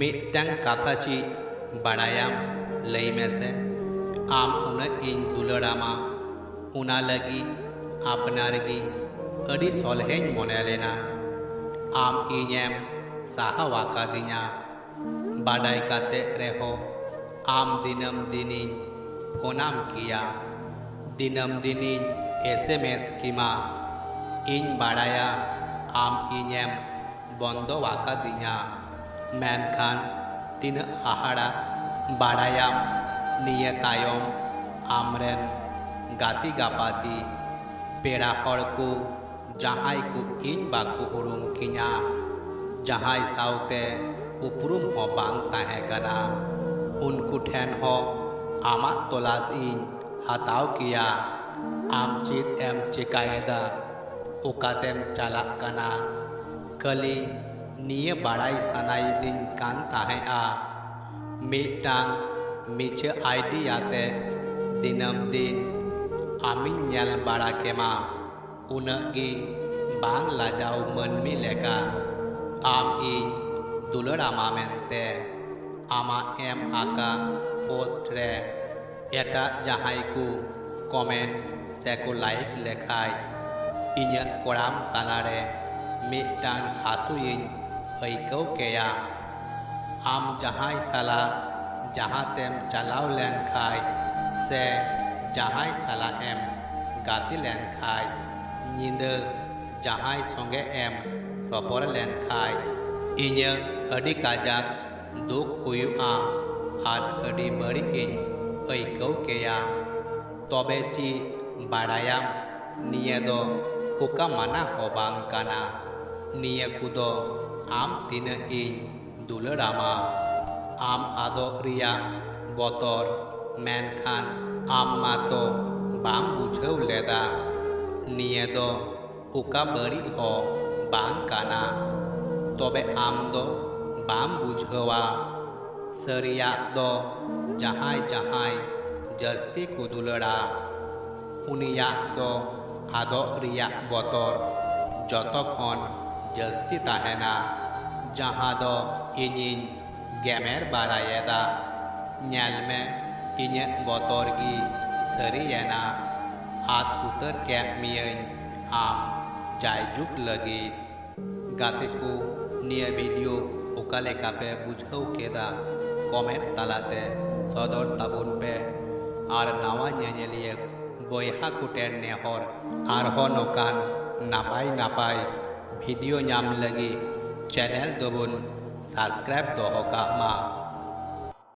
मिदटां कथा ची बाड़ायाम लई मेसे आम उना इन दुलड़ामा उना लगी आपनारगी अड़ी सलहें मने लेना आम इñेम साहा वाकादिñा बाडाय काते रेहो आम दिनम दिनी फोनाम किया दिनम दिनी एसएमएस कीमा इन बाड़ाया आम इñेम बंदो वाकादिñा मेनखान तीन हाहाड़ा बाड़ायाम निये तायम आमरेन गाती गापाती पेड़ा हड़ को जहाय को इन बाको उरुम किñा जहाय साउते उपरुम हो बांग ताहे कना उनको ठेन हो आमा तलाश इन हताव किया आम चीत एम चिकायेदा उकातेम चालाक कना कली निये बाड़ाई सनाई दिन कान ताहेआ मिटांग मिचे आईडी आते दिनम दिन आमिन नेल बाड़ा केमा उनगी बांग लाजाव मनमी लेका आम इन दुलड़ामा मेनते आमा एम आका पोस्ट रे एटा जहाय को कमेंट से को लाइक लेखाय इña कोड़ाम तालारे मिटांग हासुइन ऐकव केया आम जहाय साला जहाँ तेम चलाव लेन खाय से जहाय साला एम गाती लेन खाय निंद जहाय संगे एम रपर लेन खाय इña अड़ी काजाक दुख हुयुआ आर अड़ी बड़ी इन ऐकव केया तबे ची बाड़ायाम निये दो उका माना हो बांग काना निये कुदो आम तीन इन दुलड़ामा आम आदो रिया बतर मेनखान आम मातो बाम बुझाव लेदा निये दो उका बड़ी हो बांग काना तबे आम दो बाम बुझावा सरिया दो जहाय जहाय जस्ती को दुलड़ा उनिया दो आदो रिया बतर जतखन जस्ती ताहेना जहाँ दो इनिन गेमेर बारायेदा नेल में इña बतर गी सरियेना आद उतर के मियन आम जायजुक लगी गाते को निये वीडियो ओका लेका पे बुझाव केदा कमेंट तालाते सदर ताबुन पे और नावा ñeñeliye बयहा कुटेन नेहर आरहो नोकान नापाय नापाय वीडियो नाम लगी चैनल दोबुन सब्सक्राइब दोहो कामा।